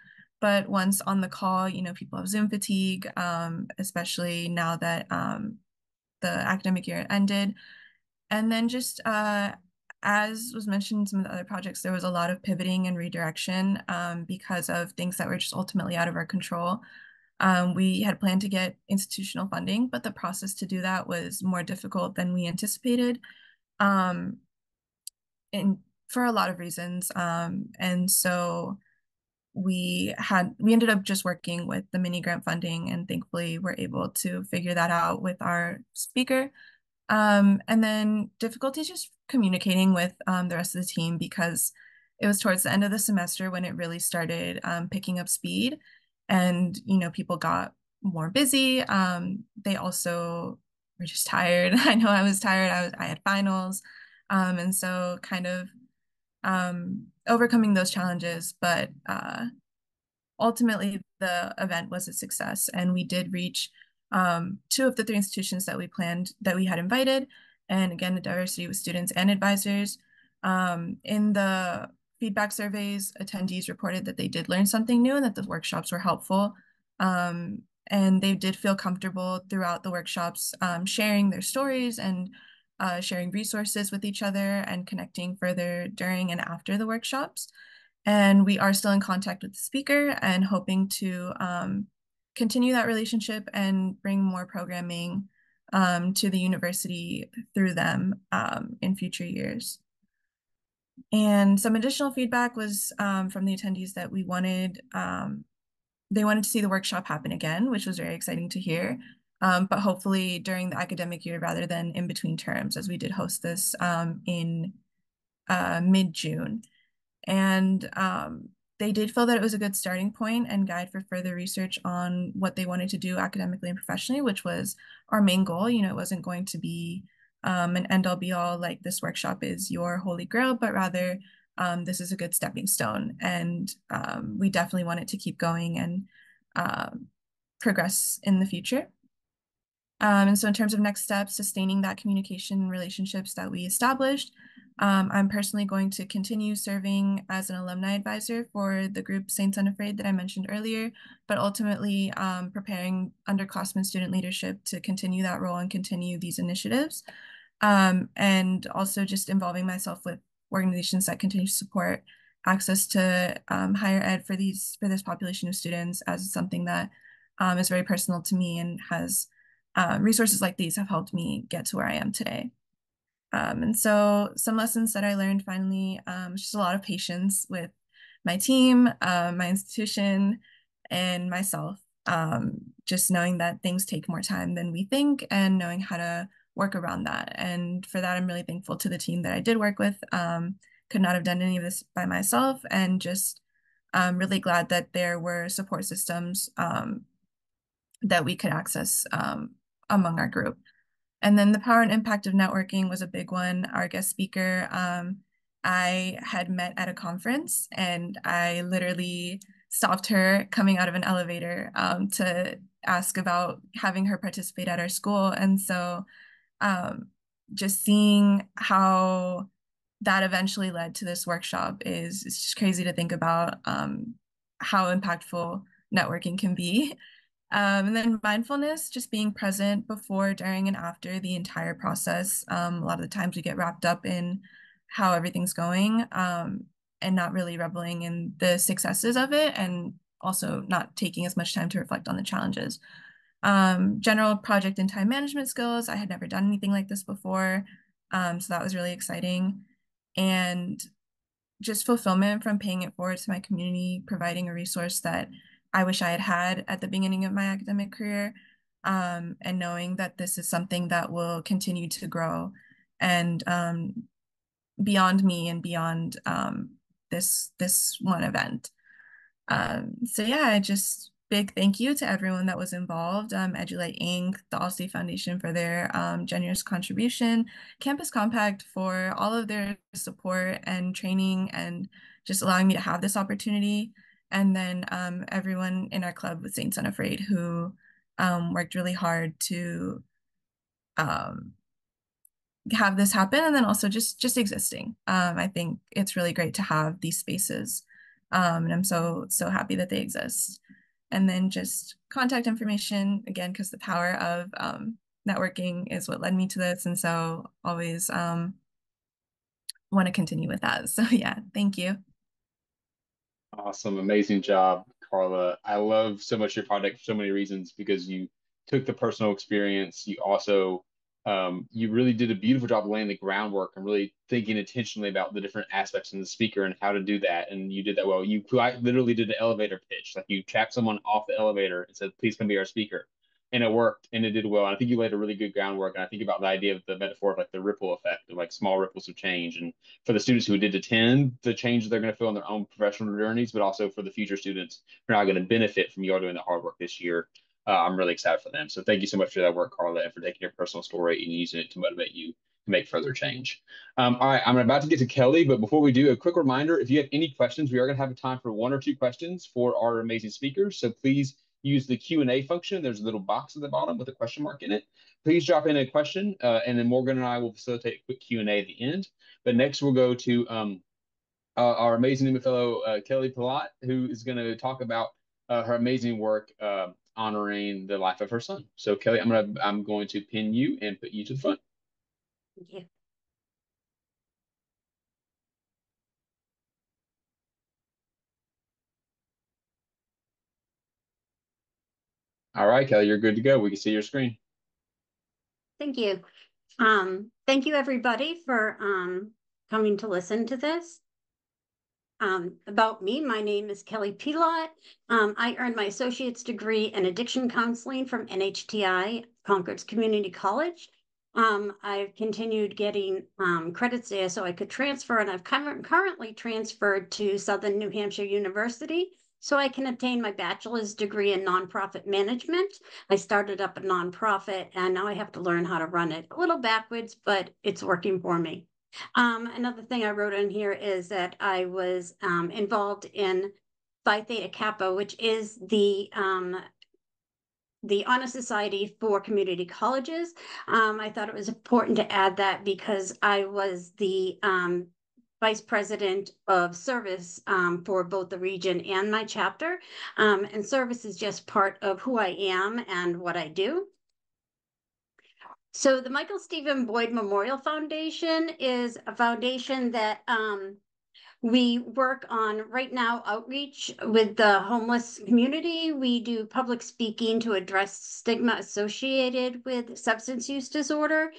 Speaker 4: But once on the call, people have Zoom fatigue, especially now that the academic year ended. And then just as was mentioned in some of the other projects, there was a lot of pivoting and redirection because of things that were just ultimately out of our control. We had planned to get institutional funding, but the process to do that was more difficult than we anticipated, and for a lot of reasons. And so we ended up just working with the mini grant funding, and thankfully we're able to figure that out with our speaker. And then difficulties just communicating with the rest of the team, because it was towards the end of the semester when it really started picking up speed, and people got more busy. They also were just tired. I know I was tired. I had finals. And so kind of overcoming those challenges, but ultimately the event was a success, and we did reach two of the three institutions that we had invited, and again, the diversity with students and advisors. In the feedback surveys, attendees reported that they did learn something new and that the workshops were helpful. And they did feel comfortable throughout the workshops, sharing their stories and sharing resources with each other and connecting further during and after the workshops. And we are still in contact with the speaker and hoping to continue that relationship and bring more programming to the university through them in future years. And some additional feedback was from the attendees that they wanted to see the workshop happen again, which was very exciting to hear. But hopefully during the academic year rather than in between terms, as we did host this in mid-June. And they did feel that it was a good starting point and guide for further research on what they wanted to do academically and professionally, which was our main goal. You know, it wasn't going to be an end-all be-all like this workshop is your holy grail, but rather this is a good stepping stone. And we definitely want it to keep going and progress in the future. And so in terms of next steps, sustaining that communication and relationships that we established, I'm personally going to continue serving as an alumni advisor for the group Saints Unafraid that I mentioned earlier, but ultimately preparing underclassmen student leadership to continue that role and continue these initiatives. And also just involving myself with organizations that continue to support access to higher ed for this population of students, as something that is very personal to me and has resources like these have helped me get to where I am today. And so some lessons that I learned finally, just a lot of patience with my team, my institution, and myself. Just knowing that things take more time than we think and knowing how to work around that. And for that, I'm really thankful to the team that I did work with. Could not have done any of this by myself, and just really glad that there were support systems that we could access among our group. And then the power and impact of networking was a big one. Our guest speaker, I had met at a conference, and I literally stopped her coming out of an elevator to ask about having her participate at our school. And so just seeing how that eventually led to this workshop it's just crazy to think about how impactful networking can be. And then mindfulness, just being present before, during, and after the entire process. A lot of the times we get wrapped up in how everything's going and not really reveling in the successes of it, and also not taking as much time to reflect on the challenges. General project and time management skills. I had never done anything like this before, so that was really exciting. And just fulfillment from paying it forward to my community, providing a resource that I wish I had had at the beginning of my academic career, and knowing that this is something that will continue to grow and beyond me and beyond this one event. So yeah, just big thank you to everyone that was involved, EduLite Inc., the Allstate Foundation for their generous contribution, Campus Compact for all of their support and training and just allowing me to have this opportunity. And then everyone in our club with Saints Unafraid who worked really hard to have this happen, and then also just existing. I think it's really great to have these spaces, and I'm so happy that they exist. And then just contact information, again, because the power of networking is what led me to this, and so always want to continue with that. So yeah, thank you.
Speaker 1: Awesome. Amazing job, Karla. I love so much your project for so many reasons, because you took the personal experience. You also, you really did a beautiful job of laying the groundwork and really thinking intentionally about the different aspects in the speaker and how to do that. And you did that well. You quite literally did an elevator pitch. Like, you tapped someone off the elevator and said, please come be our speaker. And it worked, and it did well. And I think you laid a really good groundwork. And I think about the idea of the metaphor of like the ripple effect of like small ripples of change. And for the students who did attend, the change they're going to feel in their own professional journeys, but also for the future students who are not going to benefit from you all doing the hard work this year. I'm really excited for them. So thank you so much for that work, Karla, and for taking your personal story and using it to motivate you to make further change. All right, I'm about to get to Kelly, but before we do, a quick reminder, if you have any questions, we are going to have time for 1 or 2 questions for our amazing speakers. So please use the Q&A function. There's a little box at the bottom with a question mark in it. Please drop in a question, and then Morgan and I will facilitate a quick Q&A at the end. But next, we'll go to our amazing new fellow, Kelly Pilotte, who is going to talk about her amazing work honoring the life of her son. So Kelly, I'm going to pin you and put you to the front.
Speaker 5: Thank you.
Speaker 1: All right, Kelly, you're good to go. We can see your screen.
Speaker 5: Thank you. Thank you everybody for coming to listen to this. About me, my name is Kelly Pilotte. I earned my associate's degree in addiction counseling from NHTI-Concord's Community College. I've continued getting credits there so I could transfer, and I've currently transferred to Southern New Hampshire University so I can obtain my bachelor's degree in nonprofit management. I started up a nonprofit and now I have to learn how to run it. A little backwards, but it's working for me. Another thing I wrote in here is that I was involved in Phi Theta Kappa, which is the Honor Society for Community Colleges. I thought it was important to add that because I was the Vice President of Service for both the region and my chapter. And service is just part of who I am and what I do. So the Michael Stephen Boyd Memorial Foundation is a foundation that we work on right now outreach with the homeless community. We do public speaking to address stigma associated with substance use disorder.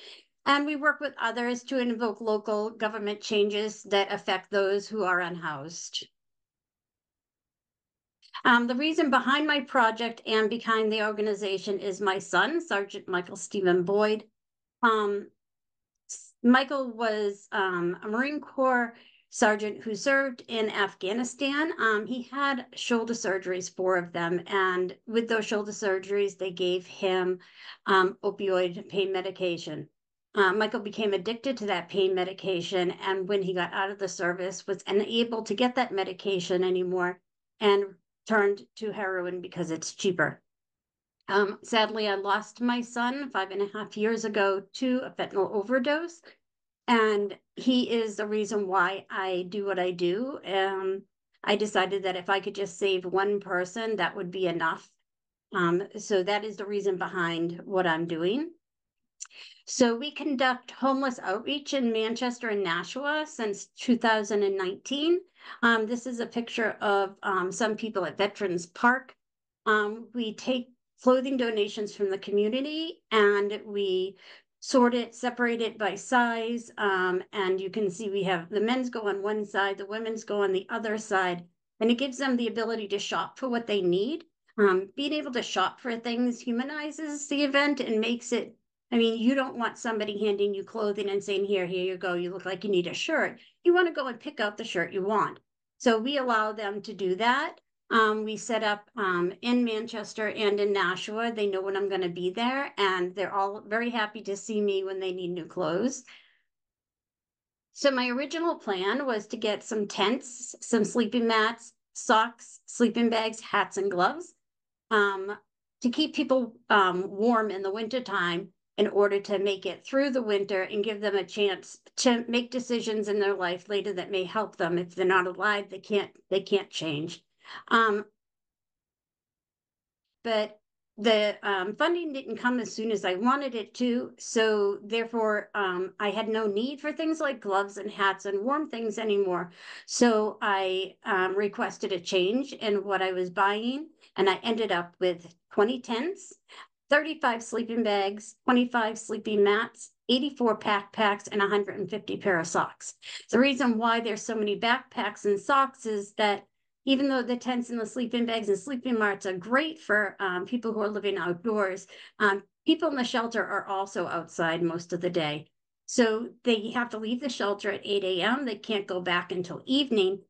Speaker 5: And we work with others to invoke local government changes that affect those who are unhoused. The reason behind my project and behind the organization is my son, Sergeant Michael Stephen Boyd. Michael was a Marine Corps sergeant who served in Afghanistan. He had shoulder surgeries, 4 of them, and with those shoulder surgeries, they gave him opioid pain medication. Michael became addicted to that pain medication, and when he got out of the service, was unable to get that medication anymore and turned to heroin because it's cheaper. Sadly, I lost my son 5.5 years ago to a fentanyl overdose, and he is the reason why I do what I do. I decided that if I could just save one person, that would be enough. So that is the reason behind what I'm doing. So we conduct homeless outreach in Manchester and Nashua since 2019. This is a picture of some people at Veterans Park. We take clothing donations from the community and we sort it, separate it by size. And you can see we have the men's go on one side, the women's go on the other side, and it gives them the ability to shop for what they need. Being able to shop for things humanizes the event and makes it, I mean, you don't want somebody handing you clothing and saying, here you go, you look like you need a shirt. You want to go and pick out the shirt you want. So we allow them to do that. We set up in Manchester and in Nashua. They know when I'm going to be there, and they're all very happy to see me when they need new clothes. So my original plan was to get some tents, some sleeping mats, socks, sleeping bags, hats, and gloves to keep people warm in the wintertime, in order to make it through the winter and give them a chance to make decisions in their life later that may help them. If they're not alive, they can't change. But the funding didn't come as soon as I wanted it to, so therefore I had no need for things like gloves and hats and warm things anymore. So I requested a change in what I was buying, and I ended up with 20 tents, 35 sleeping bags, 25 sleeping mats, 84 backpacks, and 150 pair of socks. The reason why there's so many backpacks and socks is that even though the tents and the sleeping bags and sleeping mats are great for people who are living outdoors, people in the shelter are also outside most of the day. So they have to leave the shelter at 8 a.m. They can't go back until evening.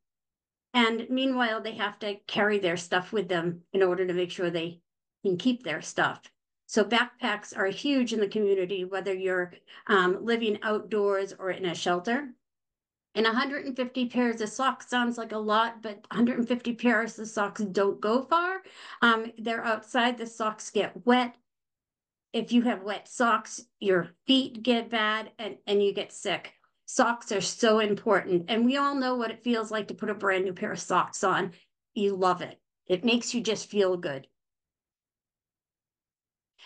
Speaker 5: And meanwhile, they have to carry their stuff with them in order to make sure they can keep their stuff. So backpacks are huge in the community, whether you're living outdoors or in a shelter. And 150 pairs of socks sounds like a lot, but 150 pairs of socks don't go far. They're outside, the socks get wet. If you have wet socks, your feet get bad and you get sick. Socks are so important. And we all know what it feels like to put a brand new pair of socks on. You love it. It makes you just feel good.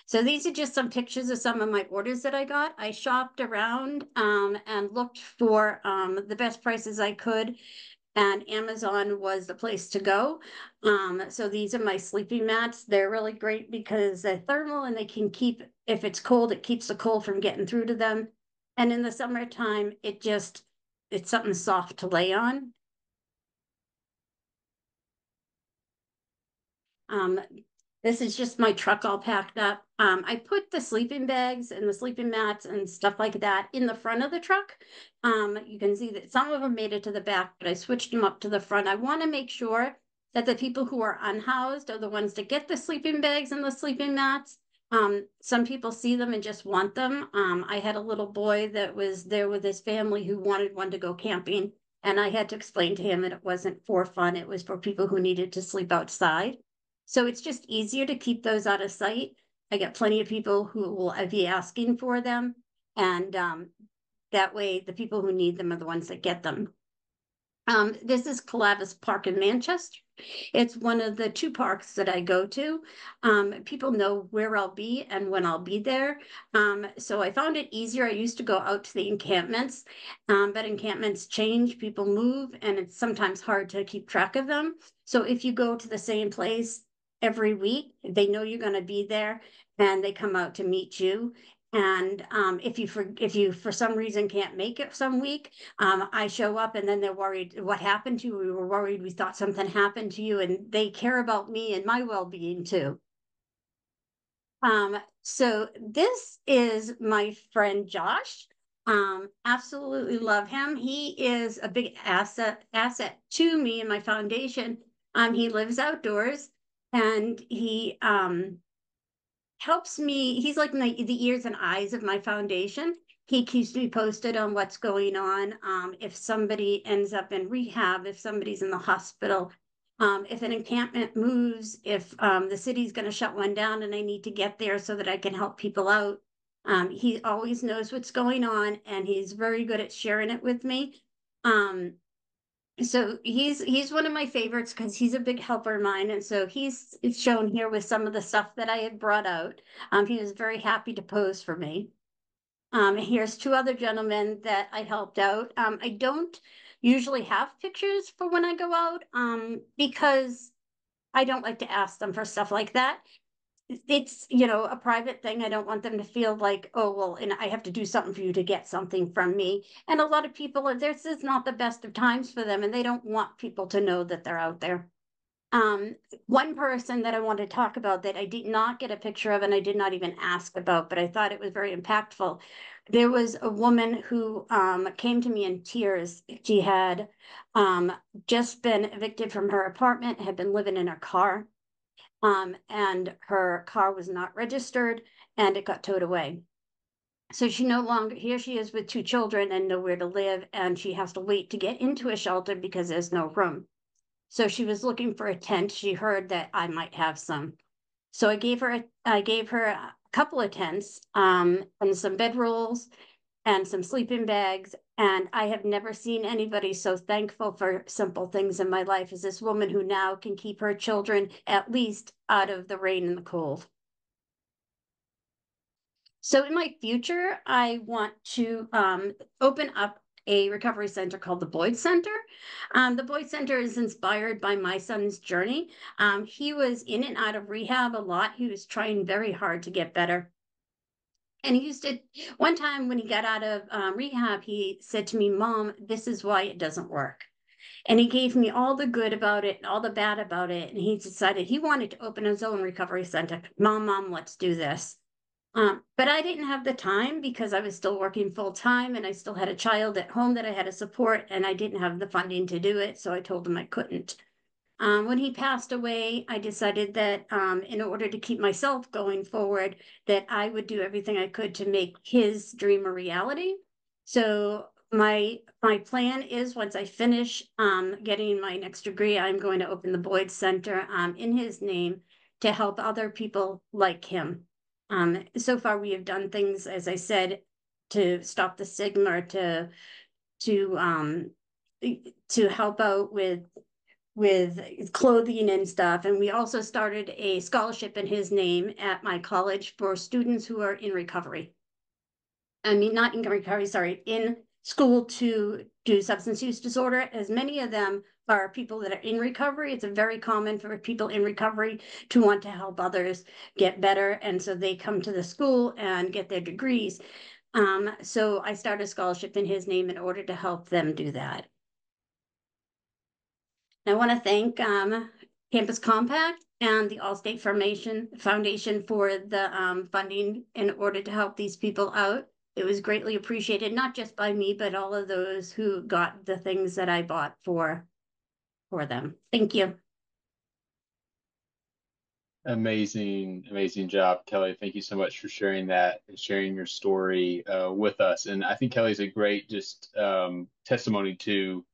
Speaker 5: So these are just some pictures of some of my orders that I got. I shopped around and looked for the best prices I could, and Amazon was the place to go. So these are my sleeping mats. They're really great because they're thermal and they can keep, if it's cold, it keeps the cold from getting through to them. And in the summertime, it's something soft to lay on. This is just my truck all packed up. I put the sleeping bags and the sleeping mats and stuff like that in the front of the truck. You can see that some of them made it to the back, but I switched them up to the front. I want to make sure that the people who are unhoused are the ones that get the sleeping bags and the sleeping mats. Some people see them and just want them. I had a little boy that was there with his family who wanted one to go camping, and I had to explain to him that it wasn't for fun. It was for people who needed to sleep outside. So it's just easier to keep those out of sight. I get plenty of people who will be asking for them. And that way, the people who need them are the ones that get them. This is Calavis Park in Manchester. It's one of the 2 parks that I go to. People know where I'll be and when I'll be there. So I found it easier. I used to go out to the encampments, but encampments change, people move, and it's sometimes hard to keep track of them. So if you go to the same place every week, they know you're going to be there and they come out to meet you. And if you for some reason can't make it some week, I show up and then they're worried, what happened to you? We were worried, we thought something happened to you, and they care about me and my well-being too. So this is my friend Josh. Absolutely love him. He is a big asset to me and my foundation. He lives outdoors and he helps me. He's like the ears and eyes of my foundation. He keeps me posted on what's going on. If somebody ends up in rehab, if somebody's in the hospital, if an encampment moves, if the city's going to shut one down and I need to get there so that I can help people out. He always knows what's going on and he's very good at sharing it with me. So he's one of my favorites because he's a big helper of mine. And so it's shown here with some of the stuff that I had brought out. He was very happy to pose for me. Here's 2 other gentlemen that I helped out. I don't usually have pictures for when I go out because I don't like to ask them for stuff like that. It's, a private thing. I don't want them to feel like, oh, well, and I have to do something for you to get something from me. And a lot of people, this is not the best of times for them, and they don't want people to know that they're out there. One person that I want to talk about that I did not get a picture of and I did not even ask about, but I thought it was very impactful. There was a woman who came to me in tears. She had just been evicted from her apartment, had been living in her car. And her car was not registered and it got towed away. So she no longer, here she is with 2 children and nowhere to live, and she has to wait to get into a shelter because there's no room. So she was looking for a tent. She heard that I might have some. So I gave her a couple of tents and some bedrolls and some sleeping bags. And I have never seen anybody so thankful for simple things in my life as this woman who now can keep her children at least out of the rain and the cold. So in my future, I want to open up a recovery center called the Boyd Center. The Boyd Center is inspired by my son's journey. He was in and out of rehab a lot. He was trying very hard to get better. And he used to, one time when he got out of rehab, he said to me, Mom, this is why it doesn't work. And he gave me all the good about it and all the bad about it. And he decided he wanted to open his own recovery center. Mom, let's do this. But I didn't have the time because I was still working full time and I still had a child at home that I had to support and I didn't have the funding to do it. So I told him I couldn't. When he passed away, I decided that in order to keep myself going forward, that I would do everything I could to make his dream a reality. So my plan is once I finish getting my next degree, I'm going to open the Boyd Center in his name to help other people like him. So far, we have done things, as I said, to stop the stigma, to um, to help out with clothing and stuff. And we also started a scholarship in his name at my college for students who are in recovery. I mean, not in recovery, sorry, in school to do substance use disorder, as many of them are people that are in recovery. It's very common for people in recovery to want to help others get better. And so they come to the school and get their degrees. So I started a scholarship in his name in order to help them do that. I want to thank Campus Compact and the Allstate Foundation for the funding in order to help these people out. It was greatly appreciated, not just by me, but all of those who got the things that I bought for them. Thank you.
Speaker 1: Amazing, amazing job, Kelly. Thank you so much for sharing that and sharing your story with us. And I think Kelly's a great testimony to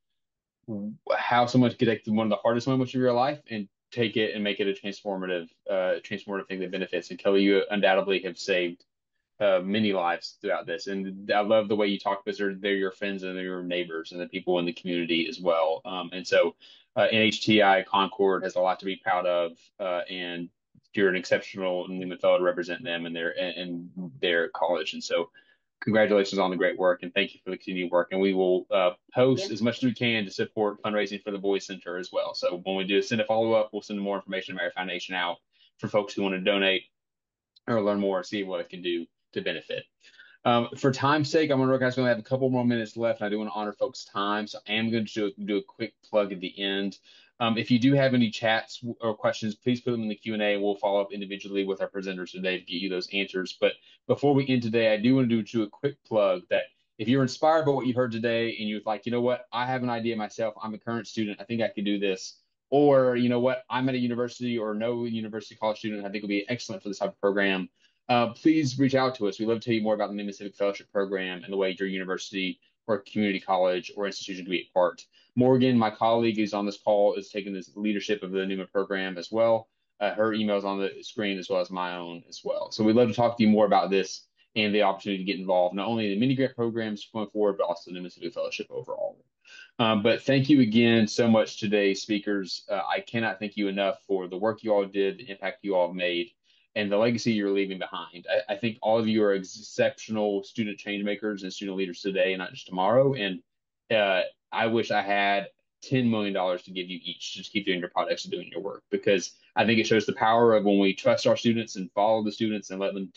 Speaker 1: how someone could take one of the hardest moments of your life and take it and make it a transformative thing that benefits. And Kelly, you undoubtedly have saved many lives throughout this. And I love the way you talk because they're your friends and they're your neighbors and the people in the community as well. And so NHTI-Concord has a lot to be proud of, and you're an exceptional Newman Fellow to represent them and their college. And so congratulations on the great work and thank you for the continued work. And we will post as much as we can to support fundraising for the Boys Center as well. So when we do send a follow-up, we'll send more information about our foundation out for folks who want to donate or learn more, see what it can do to benefit. For time's sake, I'm going to recognize we only have a couple more minutes left, and I do want to honor folks' time, so I am going to do a quick plug at the end. If you do have any chats or questions, please put them in the Q&A. We'll follow up individually with our presenters today to get you those answers. But before we end today, I do want to do a quick plug that if you're inspired by what you've heard today and you're like, you know what, I have an idea myself, I'm a current student, I think I could do this. Or, you know what, I'm at a university or no university college student, I think will be excellent for this type of program. Please reach out to us. We'd love to tell you more about the Newman Civic Fellowship Program and the way your university or community college or institution can be a part. Morgan, my colleague who's on this call, is taking this leadership of the Newman program as well. Her email is on the screen as well as my own as well. So we'd love to talk to you more about this and the opportunity to get involved, not only in the mini grant programs going forward, but also the Newman Civic Fellowship overall. But thank you again so much today, speakers. I cannot thank you enough for the work you all did, the impact you all have made, and the legacy you're leaving behind. I think all of you are exceptional student change makers and student leaders today, not just tomorrow. And I wish I had $10 million to give you each to just keep doing your projects and doing your work, because I think it shows the power of when we trust our students and follow the students and let them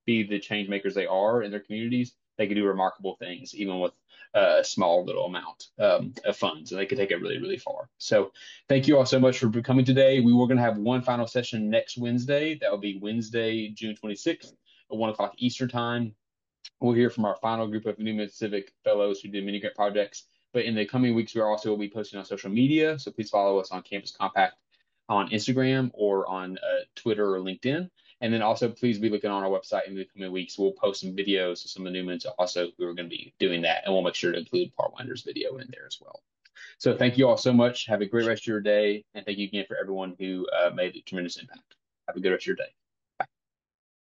Speaker 1: be the change makers they are in their communities, they can do remarkable things, even with a small little amount of funds, and they can take it really, really far. So thank you all so much for coming today. We were going to have one final session next Wednesday. That will be Wednesday, June 26th at 1 o'clock Eastern time. We'll hear from our final group of Newman Civic Fellows who did mini grant projects. But in the coming weeks, we also will be posting on social media. So please follow us on Campus Compact on Instagram or on Twitter or LinkedIn. And then also please be looking on our website in the coming weeks. We'll post some videos of some of the Newmans also who are going to be doing that. And we'll make sure to include Parwinder's video in there as well. So thank you all so much. Have a great rest of your day. And thank you again for everyone who made a tremendous impact. Have a good rest of your day.